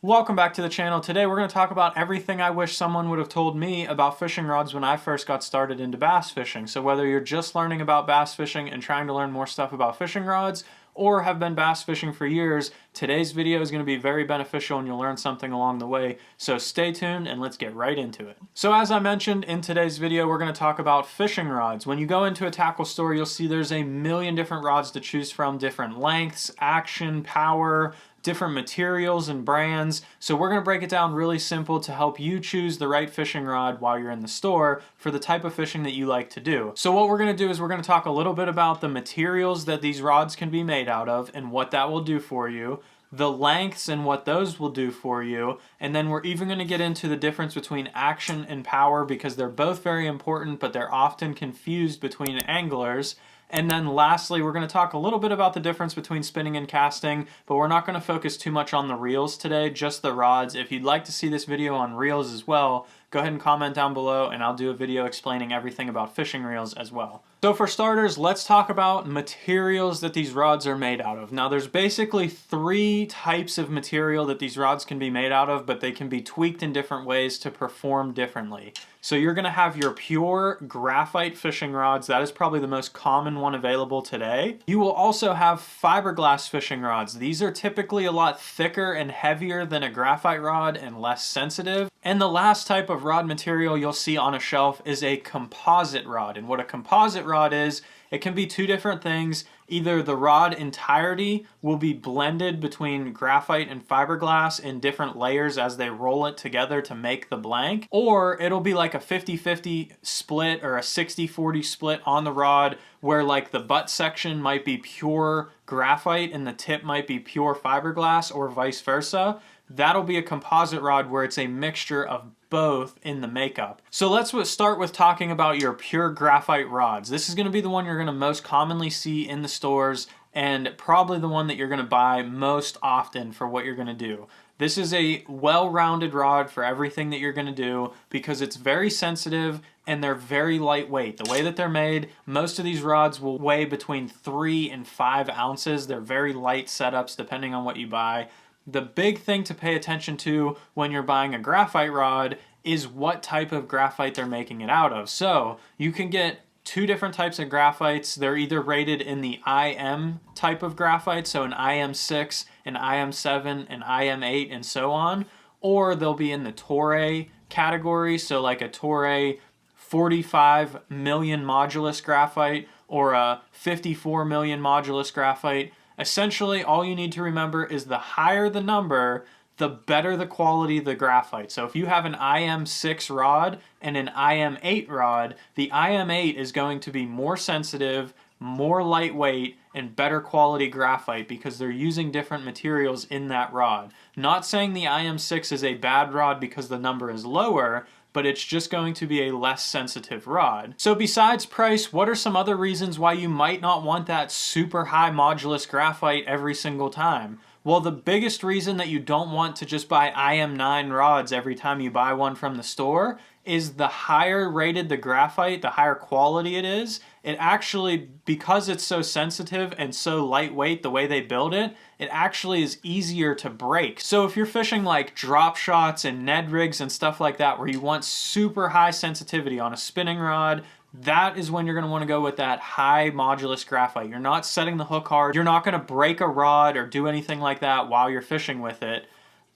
Welcome back to the channel. Today we're going to talk about everything I wish someone would have told me about fishing rods when I first got started into bass fishing. So whether you're just learning about bass fishing and trying to learn more stuff about fishing rods, or have been bass fishing for years, today's video is going to be very beneficial and you'll learn something along the way. So stay tuned and let's get right into it. So as I mentioned in today's video, we're going to talk about fishing rods. When you go into a tackle store, you'll see there's a million different rods to choose from, different lengths, action, power, different materials and brands. So we're going to break it down really simple to help you choose the right fishing rod while you're in the store for the type of fishing that you like to do. So what we're going to do is we're going to talk a little bit about the materials that these rods can be made out of and what that will do for you, the lengths and what those will do for you, and then we're even going to get into the difference between action and power because they're both very important, but they're often confused between anglers. And then lastly, we're going to talk a little bit about the difference between spinning and casting, but we're not going to focus too much on the reels today, just the rods. If you'd like to see this video on reels as well, go ahead and comment down below and I'll do a video explaining everything about fishing reels as well. So for starters, let's talk about materials that these rods are made out of. Now there's basically three types of material that these rods can be made out of, but they can be tweaked in different ways to perform differently. So you're going to have your pure graphite fishing rods. That is probably the most common one available today. You will also have fiberglass fishing rods. These are typically a lot thicker and heavier than a graphite rod and less sensitive. And the last type of rod material you'll see on a shelf is a composite rod. And what a composite rod is, it can be two different things. Either the rod entirety will be blended between graphite and fiberglass in different layers as they roll it together to make the blank, or it'll be like a 50-50 split or a 60-40 split on the rod where like the butt section might be pure graphite and the tip might be pure fiberglass or vice versa. That'll be a composite rod where it's a mixture of both in the makeup. So let's start with talking about your pure graphite rods. This is going to be the one you're going to most commonly see in the stores and probably the one that you're going to buy most often for what you're going to do. This is a well-rounded rod for everything that you're going to do because it's very sensitive and they're very lightweight. The way that they're made, most of these rods will weigh between 3 and 5 ounces. They're very light setups depending on what you buy. The big thing to pay attention to when you're buying a graphite rod is what type of graphite they're making it out of. So you can get two different types of graphites. They're either rated in the IM type of graphite, so an IM6, an IM7, an IM8, and so on, or they'll be in the Torre category, so like a Torre 45 million modulus graphite or a 54 million modulus graphite. Essentially, all you need to remember is the higher the number, the better the quality of the graphite. So if you have an IM6 rod and an IM8 rod, the IM8 is going to be more sensitive, more lightweight, and better quality graphite because they're using different materials in that rod. Not saying the IM6 is a bad rod because the number is lower, but it's just going to be a less sensitive rod. So besides price, what are some other reasons why you might not want that super high modulus graphite every single time? Well, the biggest reason that you don't want to just buy IM9 rods every time you buy one from the store is the higher rated the graphite, the higher quality it is. It actually, because it's so sensitive and so lightweight the way they build it, it actually is easier to break. So if you're fishing like drop shots and Ned rigs and stuff like that where you want super high sensitivity on a spinning rod, that is when you're going to want to go with that high modulus graphite. You're not setting the hook hard. You're not going to break a rod or do anything like that while you're fishing with it,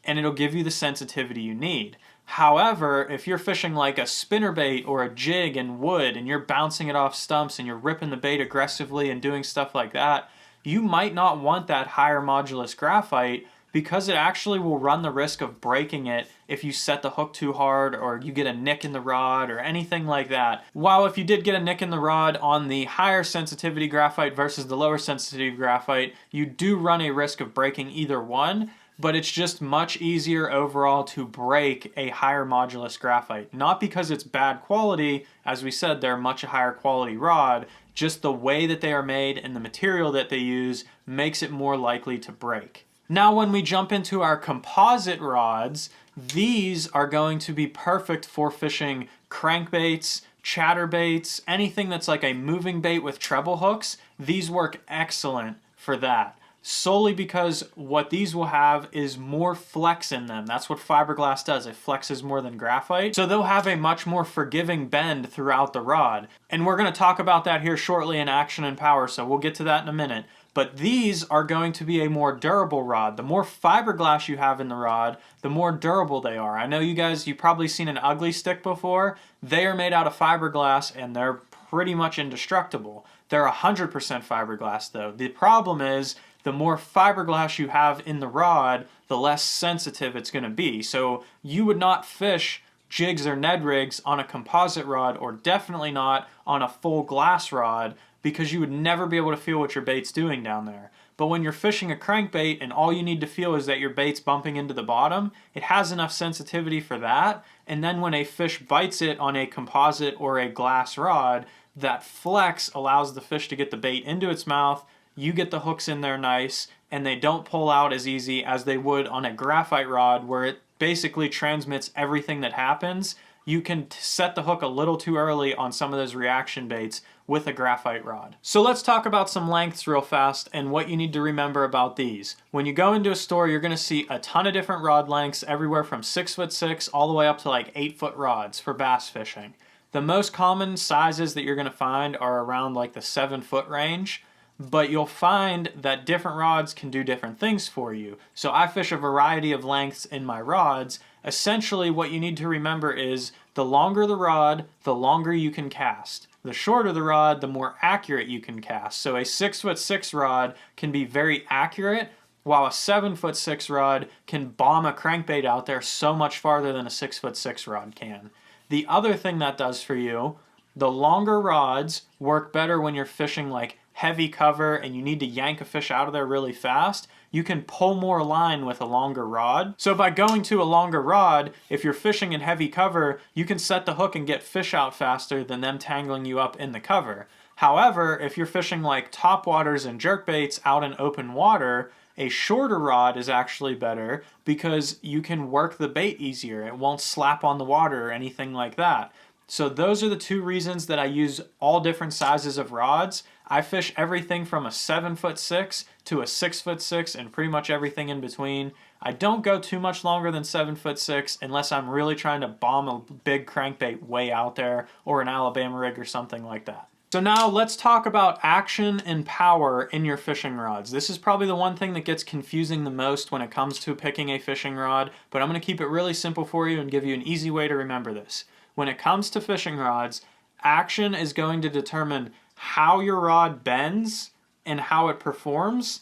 and it'll give you the sensitivity you need. However, if you're fishing like a spinnerbait or a jig in wood and you're bouncing it off stumps and you're ripping the bait aggressively and doing stuff like that, you might not want that higher modulus graphite because it actually will run the risk of breaking it if you set the hook too hard or you get a nick in the rod or anything like that. While if you did get a nick in the rod on the higher sensitivity graphite versus the lower sensitivity graphite, you do run a risk of breaking either one, but it's just much easier overall to break a higher modulus graphite. Not because it's bad quality, as we said, they're a much higher quality rod, just the way that they are made and the material that they use makes it more likely to break. Now when we jump into our composite rods, these are going to be perfect for fishing crankbaits, chatterbaits, anything that's like a moving bait with treble hooks. These work excellent for that. solely because what these will have is more flex in them. That's what fiberglass does. It flexes more than graphite. So they'll have a much more forgiving bend throughout the rod. And we're going to talk about that here shortly in action and power, so we'll get to that in a minute. But these are going to be a more durable rod. The more fiberglass you have in the rod, the more durable they are. I know you guys, you've probably seen an ugly stick before. They are made out of fiberglass and they're pretty much indestructible. They're 100% fiberglass though. The problem is the more fiberglass you have in the rod, the less sensitive it's going to be. So you would not fish jigs or Ned rigs on a composite rod, or definitely not on a full glass rod, because you would never be able to feel what your bait's doing down there. But when you're fishing a crankbait and all you need to feel is that your bait's bumping into the bottom, it has enough sensitivity for that. And then when a fish bites it on a composite or a glass rod, that flex allows the fish to get the bait into its mouth. You get the hooks in there nice, and they don't pull out as easy as they would on a graphite rod, where it basically transmits everything that happens. You can set the hook a little too early on some of those reaction baits with a graphite rod. So let's talk about some lengths real fast and what you need to remember about these. When you go into a store, you're going to see a ton of different rod lengths, everywhere from 6'6" all the way up to like 8-foot rods for bass fishing. The most common sizes that you're going to find are around like the 7-foot range, but you'll find that different rods can do different things for you. So I fish a variety of lengths in my rods. Essentially, what you need to remember is the longer the rod, the longer you can cast. The shorter the rod, the more accurate you can cast. So a 6'6" rod can be very accurate, while a 7'6" rod can bomb a crankbait out there so much farther than a 6'6" rod can. The other thing that does for you, the longer rods work better when you're fishing like heavy cover and you need to yank a fish out of there really fast. You can pull more line with a longer rod. So by going to a longer rod, if you're fishing in heavy cover, you can set the hook and get fish out faster than them tangling you up in the cover. However, if you're fishing like topwaters and jerkbaits out in open water, a shorter rod is actually better because you can work the bait easier. It won't slap on the water or anything like that. So those are the two reasons that I use all different sizes of rods. I fish everything from a 7'6" to a 6'6" and pretty much everything in between. I don't go too much longer than 7'6" unless I'm really trying to bomb a big crankbait way out there, or an Alabama rig or something like that. So now let's talk about action and power in your fishing rods. This is probably the one thing that gets confusing the most when it comes to picking a fishing rod, but I'm going to keep it really simple for you and give you an easy way to remember this. When it comes to fishing rods, action is going to determine how your rod bends and how it performs,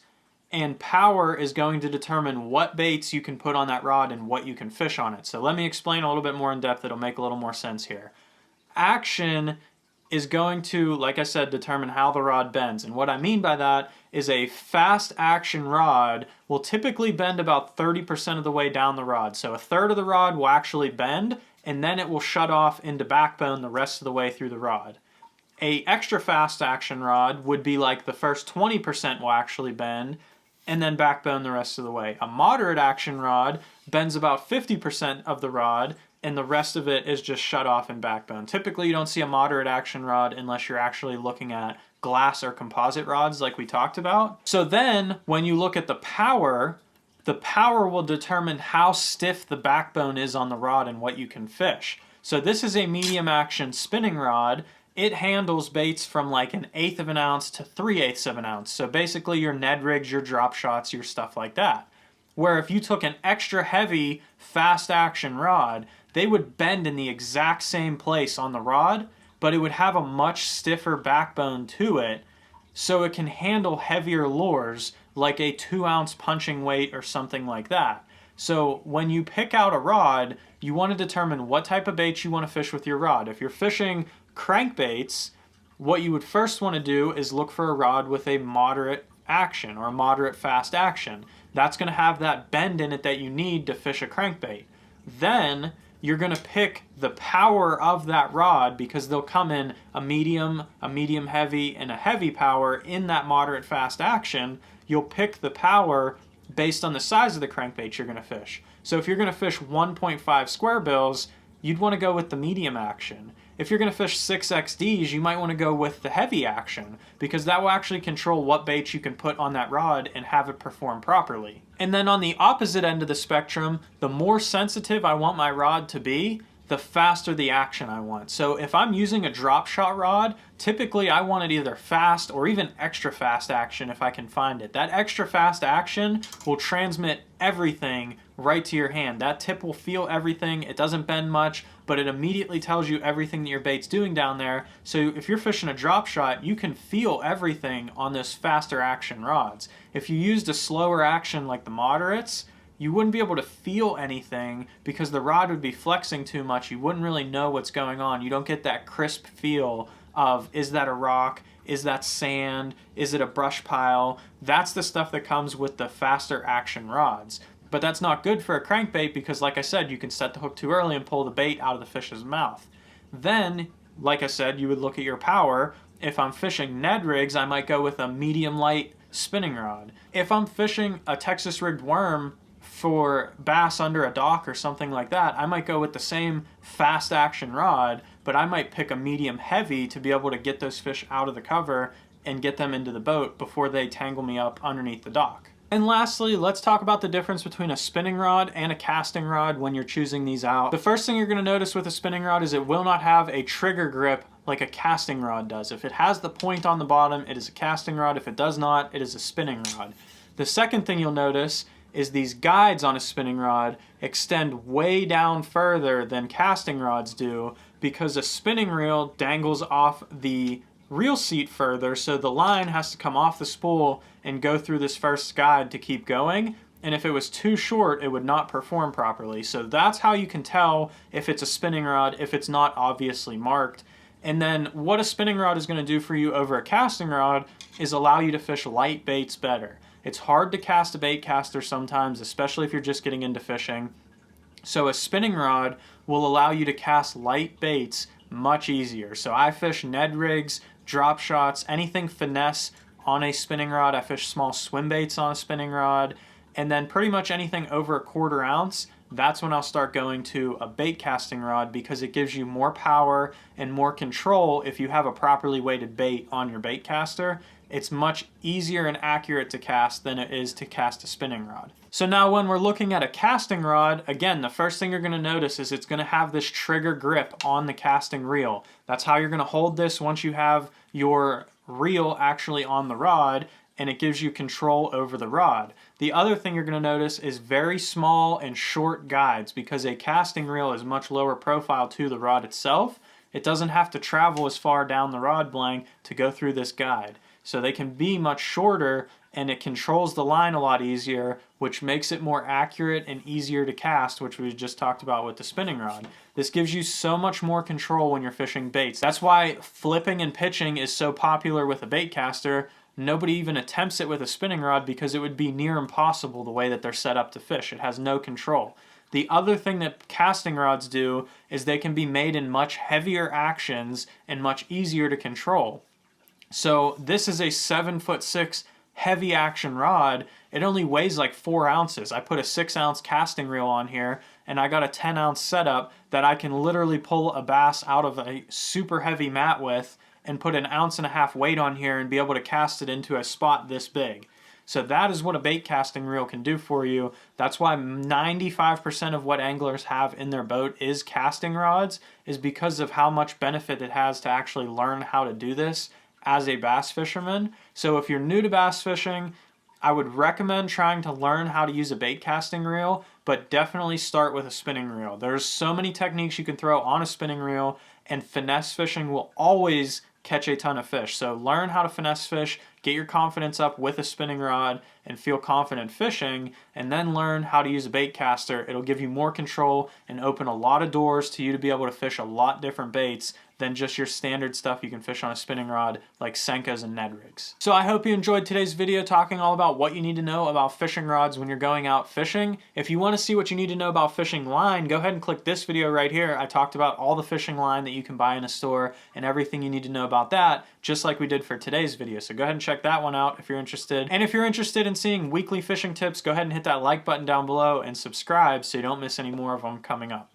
and power is going to determine what baits you can put on that rod and what you can fish on it. So let me explain a little bit more in depth. It'll make a little more sense here. Action is going to, like I said, determine how the rod bends. And what I mean by that is a fast action rod will typically bend about 30% of the way down the rod. So a third of the rod will actually bend, and then it will shut off into backbone the rest of the way through the rod. A extra fast action rod would be like the first 20% will actually bend, and then backbone the rest of the way. A moderate action rod bends about 50% of the rod, and the rest of it is just shut off in backbone. Typically you don't see a moderate action rod unless you're actually looking at glass or composite rods like we talked about. So then when you look at the power will determine how stiff the backbone is on the rod and what you can fish. So this is a medium action spinning rod. It handles baits from like 1/8 of an ounce to 3/8 of an ounce. So basically your Ned rigs, your drop shots, your stuff like that. Where if you took an extra heavy fast action rod, they would bend in the exact same place on the rod, but it would have a much stiffer backbone to it, so it can handle heavier lures like a 2-ounce punching weight or something like that. So when you pick out a rod, you want to determine what type of bait you want to fish with your rod. If you're fishing crankbaits, what you would first want to do is look for a rod with a moderate action or a moderate fast action. That's going to have that bend in it that you need to fish a crankbait. Then you're going to pick the power of that rod, because they'll come in a medium heavy, and a heavy power in that moderate fast action. You'll pick the power based on the size of the crankbait you're going to fish. So if you're going to fish 1.5 square bills, you'd want to go with the medium action. if you're going to fish 6XDs, you might want to go with the heavy action, because that will actually control what baits you can put on that rod and have it perform properly. And then on the opposite end of the spectrum, the more sensitive I want my rod to be, the faster the action I want. So if I'm using a drop shot rod, typically I want it either fast or even extra fast action if I can find it. That extra fast action will transmit everything right to your hand. That tip will feel everything. It doesn't bend much, but it immediately tells you everything that your bait's doing down there. So if you're fishing a drop shot, you can feel everything on those faster action rods. If you used a slower action like the moderates, you wouldn't be able to feel anything because the rod would be flexing too much. You wouldn't really know what's going on. You don't get that crisp feel of, is that a rock? Is that sand? Is it a brush pile? That's the stuff that comes with the faster action rods. But that's not good for a crankbait because, like I said, you can set the hook too early and pull the bait out of the fish's mouth. Then, like I said, you would look at your power. If I'm fishing Ned rigs, I might go with a medium light spinning rod. If I'm fishing a Texas rigged worm for bass under a dock or something like that, I might go with the same fast action rod, but I might pick a medium heavy to be able to get those fish out of the cover and get them into the boat before they tangle me up underneath the dock. And lastly, let's talk about the difference between a spinning rod and a casting rod when you're choosing these out. The first thing you're going to notice with a spinning rod is it will not have a trigger grip like a casting rod does. If it has the point on the bottom, it is a casting rod. If it does not, it is a spinning rod. The second thing you'll notice is these guides on a spinning rod extend way down further than casting rods do because a spinning reel dangles off the reel seat further, so the line has to come off the spool and go through this first guide to keep going. And if it was too short, it would not perform properly. So that's how you can tell if it's a spinning rod, if it's not obviously marked. And then what a spinning rod is going to do for you over a casting rod is allow you to fish light baits better. It's hard to cast a bait caster sometimes, especially if you're just getting into fishing. So a spinning rod will allow you to cast light baits much easier. So I fish Ned rigs, drop shots, anything finesse on a spinning rod. I fish small swim baits on a spinning rod. And then pretty much anything over a 1/4 ounce, that's when I'll start going to a bait casting rod because it gives you more power and more control if you have a properly weighted bait on your bait caster. It's much easier and accurate to cast than it is to cast a spinning rod. So now when we're looking at a casting rod, again, the first thing you're going to notice is it's going to have this trigger grip on the casting reel. That's how you're going to hold this once you have your reel actually on the rod, and it gives you control over the rod. The other thing you're going to notice is very small and short guides because a casting reel is much lower profile to the rod itself. It doesn't have to travel as far down the rod blank to go through this guide. So they can be much shorter and it controls the line a lot easier, which makes it more accurate and easier to cast, which we just talked about with the spinning rod. This gives you so much more control when you're fishing baits. That's why flipping and pitching is so popular with a bait caster. Nobody even attempts it with a spinning rod because it would be near impossible the way that they're set up to fish. It has no control. The other thing that casting rods do is they can be made in much heavier actions and much easier to control. So this is a 7'6" heavy action rod. It only weighs like 4 ounces. I put a 6-ounce casting reel on here and I got a 10-ounce setup that I can literally pull a bass out of a super heavy mat with and put an 1.5 ounce weight on here and be able to cast it into a spot this big. So that is what a bait casting reel can do for you. That's why 95% of what anglers have in their boat is casting rods, is because of how much benefit it has to actually learn how to do this as a bass fisherman. So if you're new to bass fishing, I would recommend trying to learn how to use a bait casting reel, but definitely start with a spinning reel. There's so many techniques you can throw on a spinning reel, and finesse fishing will always catch a ton of fish. So learn how to finesse fish, get your confidence up with a spinning rod, and feel confident fishing, and then learn how to use a bait caster. It'll give you more control and open a lot of doors to you to be able to fish a lot different baits than just your standard stuff you can fish on a spinning rod like Senkos and Ned rigs. So I hope you enjoyed today's video talking all about what you need to know about fishing rods when you're going out fishing. If you want to see what you need to know about fishing line, go ahead and click this video right here. I talked about all the fishing line that you can buy in a store and everything you need to know about that, just like we did for today's video. So go ahead and check that one out if you're interested. And if you're interested in seeing weekly fishing tips, go ahead and hit that like button down below and subscribe so you don't miss any more of them coming up.